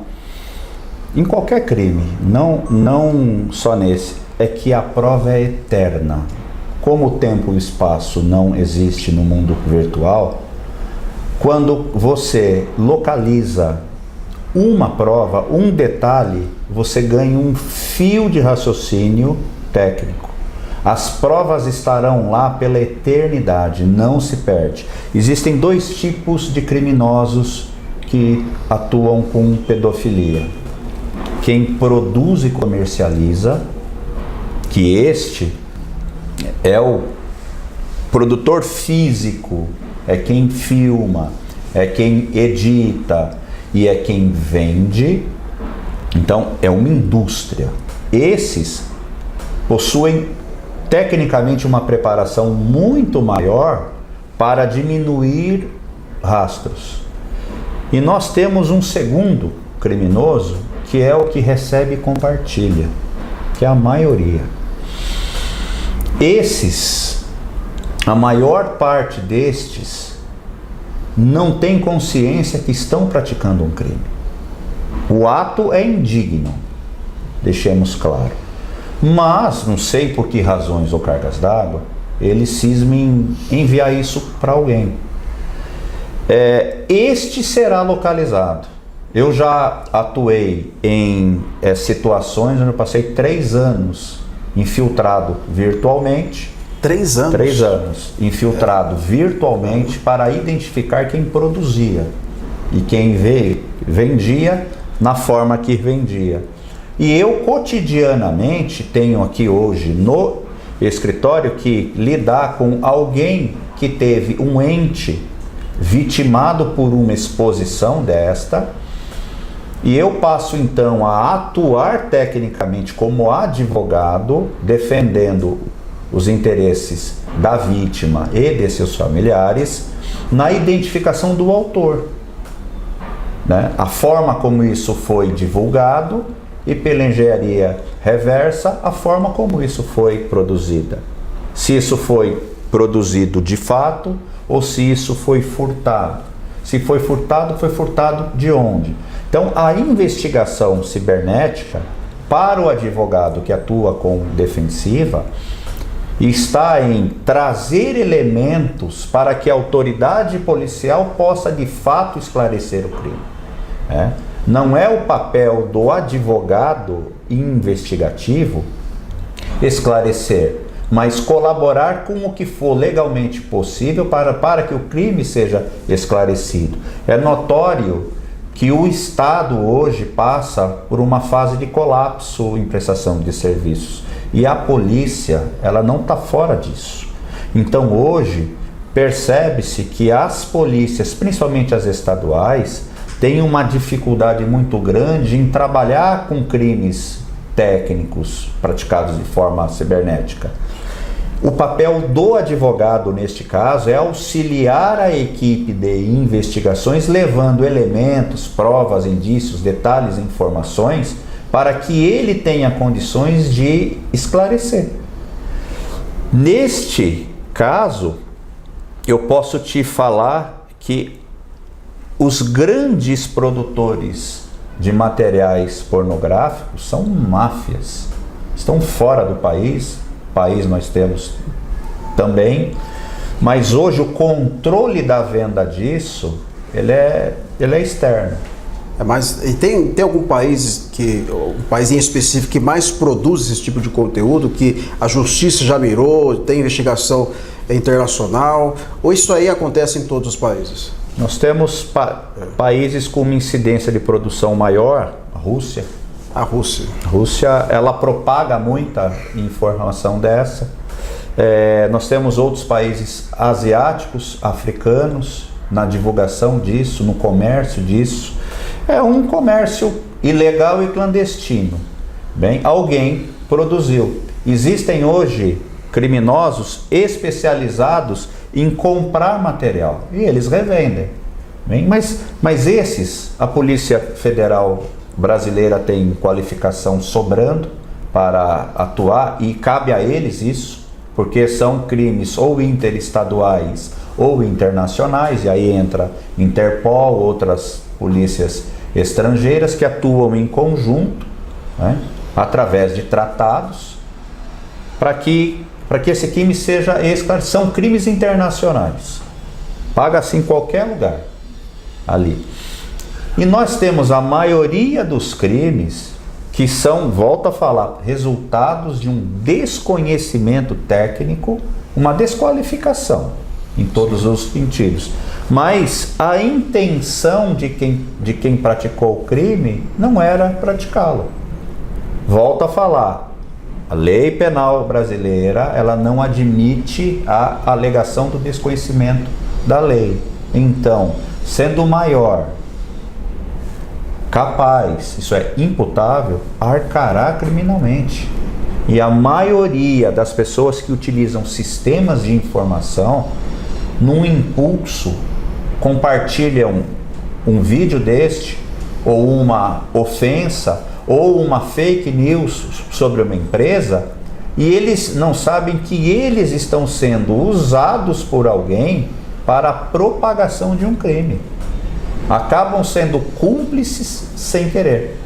em qualquer crime, não só nesse, é que a prova é eterna. Como o tempo e o espaço não existe no mundo virtual, quando você localiza uma prova, um detalhe, você ganha um fio de raciocínio técnico. As provas estarão lá pela eternidade, não se perde. Existem 2 tipos de criminosos que atuam com pedofilia. Quem produz e comercializa, que este é o produtor físico, é quem filma, é quem edita e é quem vende. Então é uma indústria. Esses possuem tecnicamente uma preparação muito maior para diminuir rastros. E nós temos um segundo criminoso, que é o que recebe e compartilha, que é a maioria. A maior parte destes não tem consciência que estão praticando um crime. O ato é indigno, deixemos claro. Mas, não sei por que razões ou cargas d'água, eles cismem em enviar isso para alguém. Este será localizado. Eu já atuei em situações onde eu passei 3 anos infiltrado virtualmente. 3 anos? 3 anos, infiltrado virtualmente para identificar quem produzia e quem vendia na forma que vendia. E eu cotidianamente tenho aqui hoje no escritório que lidar com alguém que teve um ente vitimado por uma exposição desta, e eu passo então a atuar tecnicamente como advogado, defendendo os interesses da vítima e de seus familiares na identificação do autor, né? A forma como isso foi divulgado e pela engenharia reversa, a forma como isso foi produzida. Se isso foi produzido de fato ou se isso foi furtado. Se foi furtado de onde? Então, a investigação cibernética para o advogado que atua com defensiva, está em trazer elementos para que a autoridade policial possa de fato esclarecer o crime. Não é o papel do advogado investigativo esclarecer, mas colaborar com o que for legalmente possível para que o crime seja esclarecido. É notório que o Estado hoje passa por uma fase de colapso em prestação de serviços. E a polícia, ela não está fora disso. Então hoje, percebe-se que as polícias, principalmente as estaduais, têm uma dificuldade muito grande em trabalhar com crimes técnicos praticados de forma cibernética. O papel do advogado, neste caso, é auxiliar a equipe de investigações, levando elementos, provas, indícios, detalhes, informações, para que ele tenha condições de esclarecer. Neste caso, eu posso te falar que os grandes produtores de materiais pornográficos são máfias, estão fora do país nós temos também, mas hoje o controle da venda disso, ele é externo. Mas e tem algum país um país em específico que mais produz esse tipo de conteúdo, que a justiça já mirou, tem investigação internacional, ou isso aí acontece em todos os países? Nós temos países com uma incidência de produção maior, a Rússia. A Rússia. A Rússia, ela propaga muita informação dessa. Nós temos outros países asiáticos, africanos, na divulgação disso, no comércio disso. É um comércio ilegal e clandestino. Bem, alguém produziu. Existem hoje criminosos especializados em comprar material e eles revendem. Bem, mas esses, a Polícia Federal brasileira tem qualificação sobrando para atuar e cabe a eles isso, porque são crimes ou interestaduais ou internacionais, e aí entra Interpol, outras polícias estrangeiras que atuam em conjunto, né, através de tratados, para que esse crime seja esclarecido. São crimes internacionais, paga-se em qualquer lugar ali. E nós temos a maioria dos crimes que são, volto a falar, resultados de um desconhecimento técnico, uma desqualificação em todos os sentidos. Mas a intenção de quem praticou o crime não era praticá-lo. Volto a falar, a lei penal brasileira, ela não admite a alegação do desconhecimento da lei. Então, sendo maior, capaz, isso é imputável, arcará criminalmente. E a maioria das pessoas que utilizam sistemas de informação, num impulso, compartilham um vídeo deste, ou uma ofensa, ou uma fake news sobre uma empresa, e eles não sabem que eles estão sendo usados por alguém para a propagação de um crime. Acabam sendo cúmplices sem querer.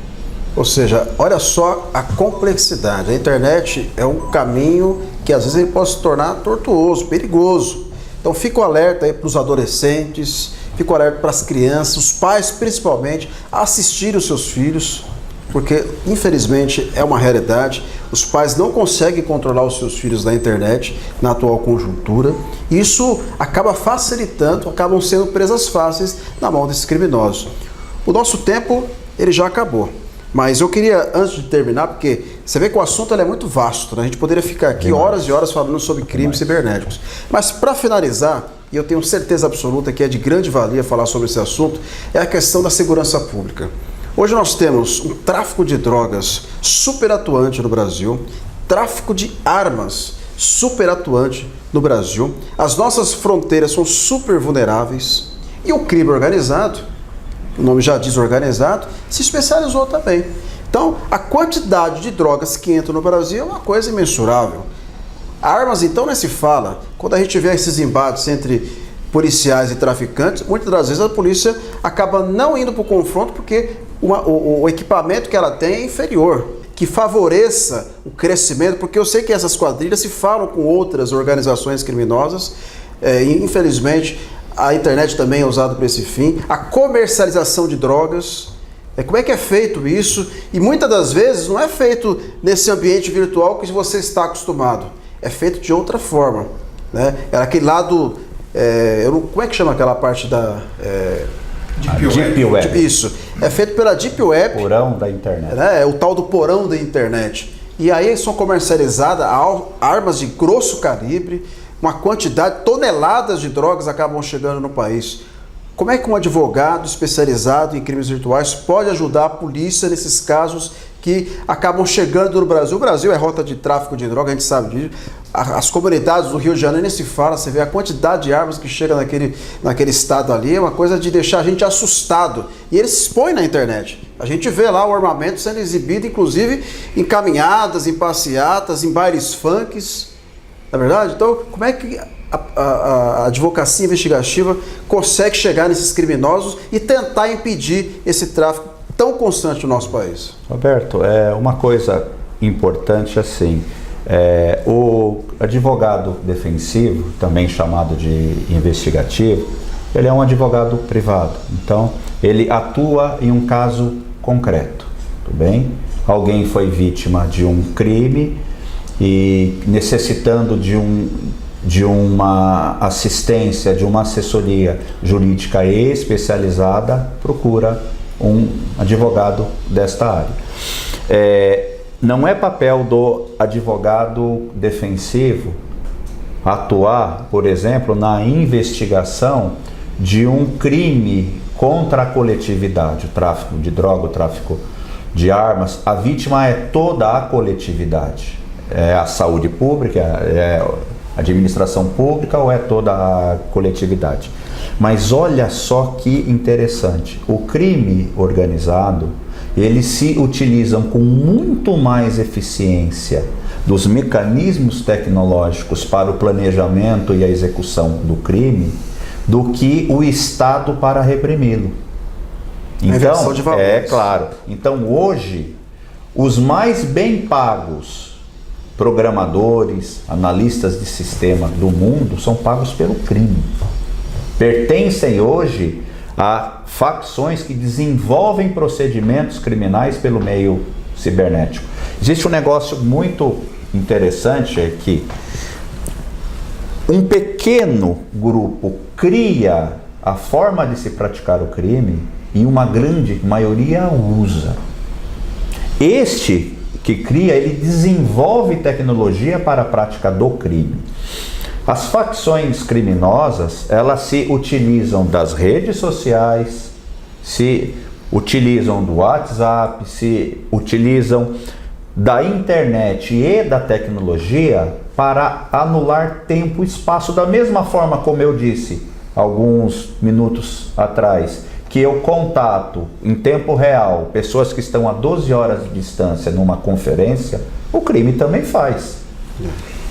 Ou seja, olha só a complexidade. A internet é um caminho que às vezes ele pode se tornar tortuoso, perigoso. Então fica o alerta aí para os adolescentes, fica o alerta para as crianças, os pais principalmente, a assistirem os seus filhos, porque infelizmente é uma realidade. Os pais não conseguem controlar os seus filhos na internet, na atual conjuntura. Isso acaba facilitando, acabam sendo presas fáceis na mão desses criminosos. O nosso tempo, ele já acabou. Mas eu queria, antes de terminar, porque você vê que o assunto é muito vasto, né? A gente poderia ficar aqui horas e horas falando sobre crimes cibernéticos. Mas para finalizar, e eu tenho certeza absoluta que é de grande valia falar sobre esse assunto, é a questão da segurança pública. Hoje nós temos um tráfico de drogas super atuante no Brasil, tráfico de armas super atuante no Brasil, as nossas fronteiras são super vulneráveis e o crime organizado, o nome já diz organizado, se especializou também. Então, a quantidade de drogas que entram no Brasil é uma coisa imensurável. Armas, então, nem se fala. Quando a gente vê esses embates entre policiais e traficantes, muitas das vezes a polícia acaba não indo para o confronto porque o equipamento que ela tem é inferior. que favoreça o crescimento, porque eu sei que essas quadrilhas se falam com outras organizações criminosas, e infelizmente a internet também é usada para esse fim, a comercialização de drogas. Como é que é feito isso? E muitas das vezes não é feito nesse ambiente virtual que você está acostumado, é feito de outra forma, né? Era aquele lado, como é que chama aquela parte da... Deep Web. Isso, é feito pela Deep Web. Porão da internet. É o tal do porão da internet. E aí são comercializadas armas de grosso calibre, uma quantidade, toneladas de drogas acabam chegando no país. Como é que um advogado especializado em crimes virtuais pode ajudar a polícia nesses casos que acabam chegando no Brasil? O Brasil é rota de tráfico de droga, a gente sabe disso. As comunidades do Rio de Janeiro nem se fala, você vê a quantidade de armas que chega naquele estado ali, é uma coisa de deixar a gente assustado. E eles se expõem na internet. A gente vê lá o armamento sendo exibido, inclusive em caminhadas, em passeatas, em bailes funks. Não é verdade? Então, como é que a advocacia investigativa consegue chegar nesses criminosos e tentar impedir esse tráfico tão constante no nosso país? Roberto, uma coisa importante assim, o advogado defensivo, também chamado de investigativo, ele é um advogado privado, então ele atua em um caso concreto, tudo bem? Alguém foi vítima de um crime e necessitando de uma assistência, de uma assessoria jurídica especializada, procura um advogado desta área. Não é papel do advogado defensivo atuar, por exemplo, na investigação de um crime contra a coletividade, o tráfico de droga, o tráfico de armas. A vítima é toda a coletividade. É a saúde pública, é a administração pública ou é toda a coletividade? Mas olha só que interessante, o crime organizado, eles se utilizam com muito mais eficiência dos mecanismos tecnológicos para o planejamento e a execução do crime do que o Estado para reprimi-lo. Então, claro. Então hoje, os mais bem pagos programadores, analistas de sistema do mundo são pagos pelo crime. Pertencem hoje a facções que desenvolvem procedimentos criminais pelo meio cibernético. Existe um negócio muito interessante, é que um pequeno grupo cria a forma de se praticar o crime e uma grande maioria usa. Este que cria, ele desenvolve tecnologia para a prática do crime. As facções criminosas, elas se utilizam das redes sociais, se utilizam do WhatsApp, se utilizam da internet e da tecnologia para anular tempo e espaço, da mesma forma como eu disse alguns minutos atrás, que eu contato em tempo real pessoas que estão a 12 horas de distância numa conferência, o crime também faz.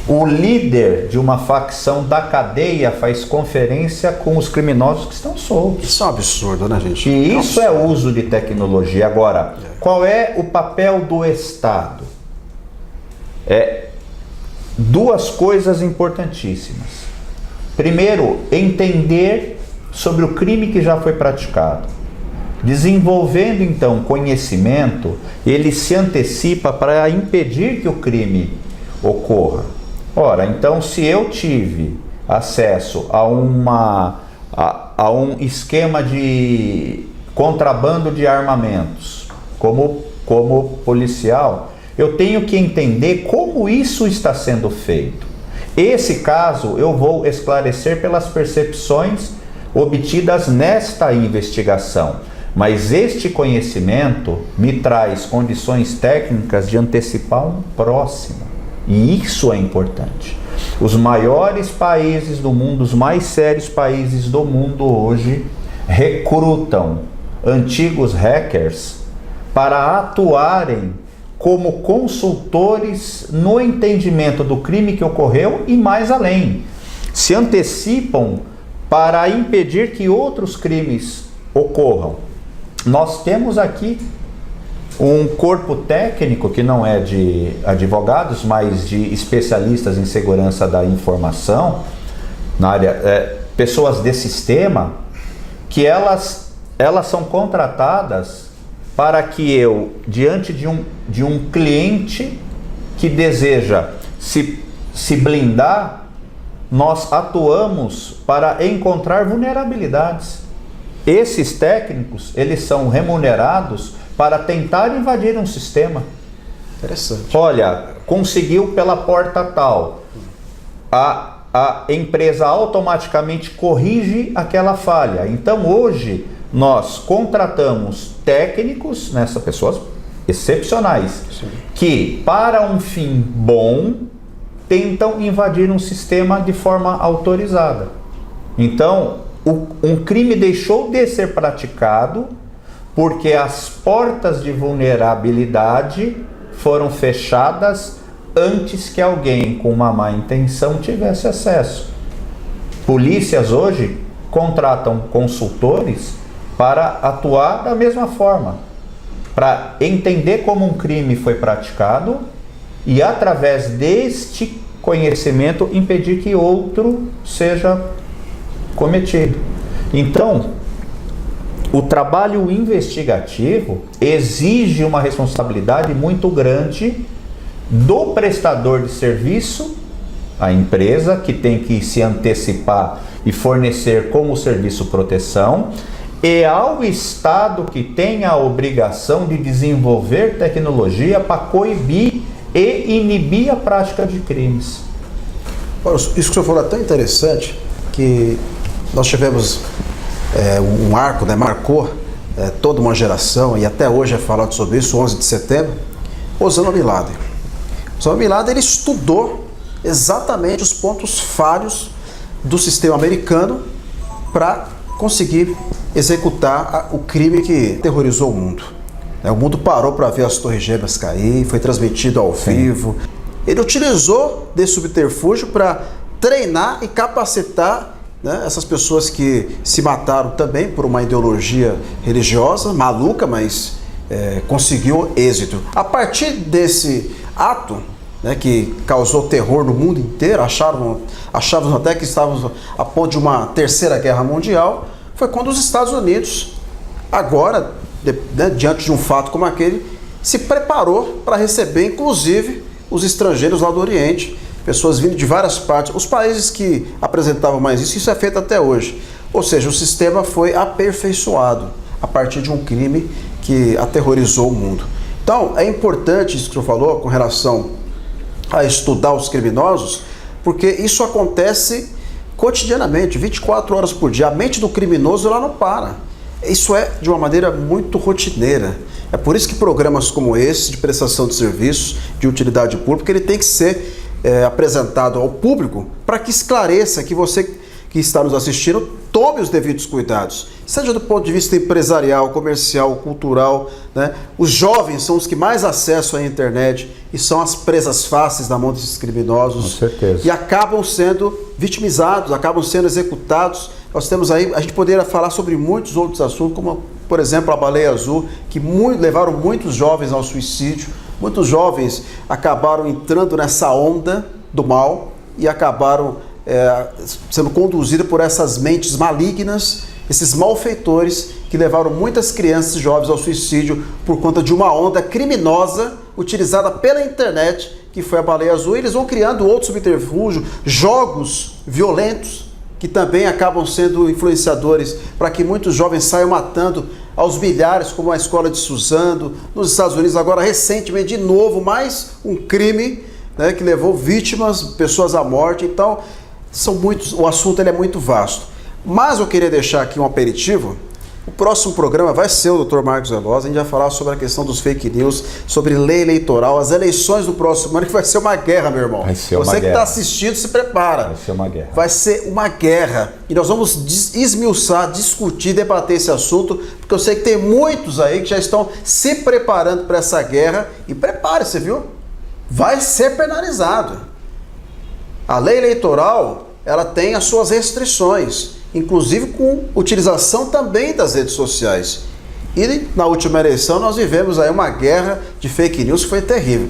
O líder de uma facção da cadeia faz conferência com os criminosos que estão soltos. Isso é um absurdo, né, gente? E isso é uso de tecnologia. Agora, qual é o papel do Estado? Duas coisas importantíssimas. Primeiro, entender sobre o crime que já foi praticado. Desenvolvendo então conhecimento, ele se antecipa para impedir que o crime ocorra. Ora, então se eu tive acesso a um esquema de contrabando de armamentos, como policial, eu tenho que entender como isso está sendo feito. Esse caso eu vou esclarecer pelas percepções obtidas nesta investigação, mas este conhecimento me traz condições técnicas de antecipar um próximo, e isso é importante. Os maiores países do mundo, os mais sérios países do mundo hoje, recrutam antigos hackers para atuarem como consultores no entendimento do crime que ocorreu e mais além. Se antecipam para impedir que outros crimes ocorram. Nós temos aqui um corpo técnico que não é de advogados, mas de especialistas em segurança da informação, na área, pessoas de sistema, que elas são contratadas para que eu, diante de um cliente que deseja se blindar, nós atuamos para encontrar vulnerabilidades. Esses técnicos, eles são remunerados para tentar invadir um sistema. Interessante. Olha, conseguiu pela porta tal. A empresa automaticamente corrige aquela falha. Então hoje nós contratamos técnicos, pessoas excepcionais, sim, que para um fim bom tentam invadir um sistema de forma autorizada. Então um crime deixou de ser praticado porque as portas de vulnerabilidade foram fechadas antes que alguém com uma má intenção tivesse acesso. Polícias hoje contratam consultores para atuar da mesma forma, para entender como um crime foi praticado e, através deste conhecimento, impedir que outro seja cometido. Então, o trabalho investigativo exige uma responsabilidade muito grande do prestador de serviço, a empresa que tem que se antecipar e fornecer como serviço proteção, e ao Estado que tem a obrigação de desenvolver tecnologia para coibir e inibir a prática de crimes. Isso que o senhor falou é tão interessante que nós tivemos um arco, marcou toda uma geração, e até hoje é falado sobre isso, 11 de setembro, Osama Bin Laden. Osama Bin Laden, ele estudou exatamente os pontos falhos do sistema americano para conseguir executar o crime que terrorizou o mundo. O mundo parou para ver as Torres Gêmeas cair, foi transmitido ao vivo. Ele utilizou desse subterfúgio para treinar e capacitar essas pessoas que se mataram também por uma ideologia religiosa, maluca, mas conseguiu êxito. A partir desse ato, que causou terror no mundo inteiro, achávamos até que estávamos a ponto de uma terceira guerra mundial, foi quando os Estados Unidos, agora, diante de um fato como aquele, se preparou para receber, inclusive, os estrangeiros lá do Oriente, pessoas vindo de várias partes, os países que apresentavam mais isso é feito até hoje. Ou seja, o sistema foi aperfeiçoado a partir de um crime que aterrorizou o mundo. Então, é importante isso que o senhor falou com relação a estudar os criminosos, porque isso acontece cotidianamente, 24 horas por dia. A mente do criminoso ela não para. Isso é de uma maneira muito rotineira. É por isso que programas como esse, de prestação de serviços, de utilidade pública, ele tem que ser apresentado ao público para que esclareça, que você que está nos assistindo tome os devidos cuidados, seja do ponto de vista empresarial, comercial, cultural, Os jovens são os que mais acessam a internet e são as presas fáceis da mão desses criminosos. Com certeza. E acabam sendo vitimizados, acabam sendo executados. Nós temos aí, a gente poderia falar sobre muitos outros assuntos, como por exemplo a Baleia Azul, que levaram muitos jovens ao suicídio. Muitos jovens acabaram entrando nessa onda do mal e acabaram sendo conduzidos por essas mentes malignas, esses malfeitores que levaram muitas crianças e jovens ao suicídio por conta de uma onda criminosa utilizada pela internet, que foi a Baleia Azul. E eles vão criando outros subterfúgios, jogos violentos, que também acabam sendo influenciadores para que muitos jovens saiam matando aos milhares, como a escola de Suzano, nos Estados Unidos. Agora, recentemente, de novo, mais um crime que levou vítimas, pessoas à morte. Então, são muitos, o assunto ele é muito vasto. Mas eu queria deixar aqui um aperitivo. O próximo programa vai ser o Dr. Marcos Velosa. A gente vai falar sobre a questão dos fake news, sobre lei eleitoral, as eleições do próximo ano, que vai ser uma guerra, meu irmão. Vai ser uma Você guerra. que está assistindo, se prepara. Vai ser uma guerra. Vai ser uma guerra. E nós vamos esmiuçar, discutir, debater esse assunto, porque eu sei que tem muitos aí que já estão se preparando para essa guerra. E prepare-se, viu? Vai ser penalizado. A lei eleitoral, ela tem as suas restrições, inclusive com utilização também das redes sociais. E na última eleição nós vivemos aí uma guerra de fake news que foi terrível.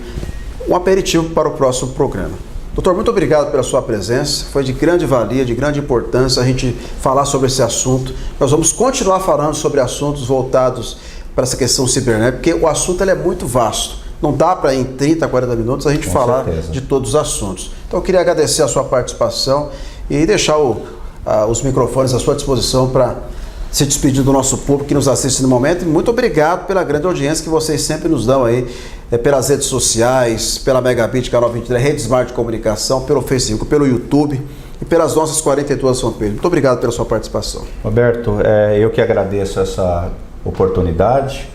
Um aperitivo para o próximo programa. Doutor, muito obrigado pela sua presença. Foi de grande valia, de grande importância a gente falar sobre esse assunto. Nós vamos continuar falando sobre assuntos voltados para essa questão cibernética, porque o assunto ele é muito vasto. Não dá para em 30, 40 minutos a gente falar de todos os assuntos. Então eu queria agradecer a sua participação e deixar os microfones à sua disposição para se despedir do nosso público que nos assiste no momento. E muito obrigado pela grande audiência que vocês sempre nos dão aí, pelas redes sociais, pela Megabit, Canal 23, Rede Smart de Comunicação, pelo Facebook, pelo YouTube e pelas nossas 42 fanpages. Muito obrigado pela sua participação. Roberto, eu que agradeço essa oportunidade,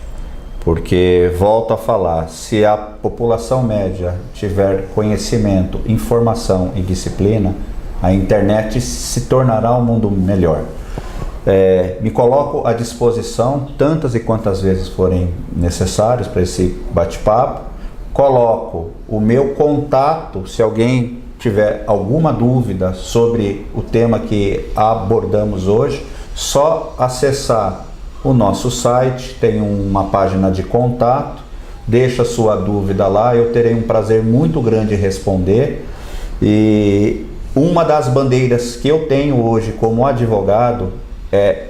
porque volto a falar, se a população média tiver conhecimento, informação e disciplina, a internet se tornará um mundo melhor. Me coloco à disposição tantas e quantas vezes forem necessários para esse bate-papo. Coloco o meu contato, se alguém tiver alguma dúvida sobre o tema que abordamos hoje, só acessar o nosso site, tem uma página de contato, deixa sua dúvida lá, eu terei um prazer muito grande em responder. E uma das bandeiras que eu tenho hoje como advogado é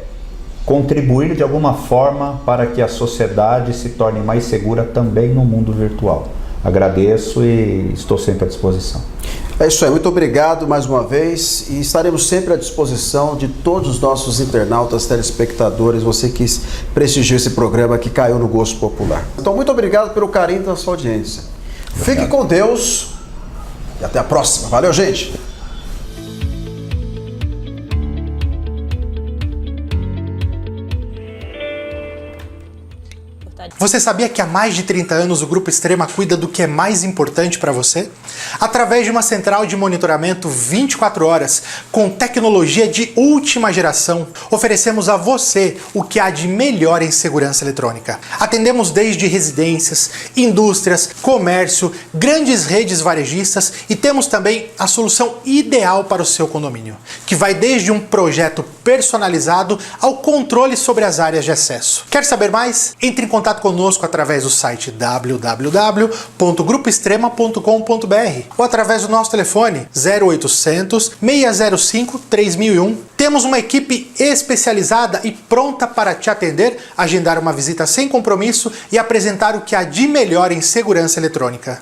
contribuir de alguma forma para que a sociedade se torne mais segura também no mundo virtual. Agradeço e estou sempre à disposição. É isso aí, muito obrigado mais uma vez e estaremos sempre à disposição de todos os nossos internautas, telespectadores, você que prestigiou esse programa que caiu no gosto popular. Então, muito obrigado pelo carinho da sua audiência. Obrigado. Fique com Deus e até a próxima. Valeu, gente! Você sabia que há mais de 30 anos o Grupo Extrema cuida do que é mais importante para você? Através de uma central de monitoramento 24 horas, com tecnologia de última geração, oferecemos a você o que há de melhor em segurança eletrônica. Atendemos desde residências, indústrias, comércio, grandes redes varejistas e temos também a solução ideal para o seu condomínio, que vai desde um projeto personalizado ao controle sobre as áreas de acesso. Quer saber mais? Entre em contato conosco através do site www.grupoextrema.com.br ou através do nosso telefone 0800 605 3001. Temos uma equipe especializada e pronta para te atender, agendar uma visita sem compromisso e apresentar o que há de melhor em segurança eletrônica.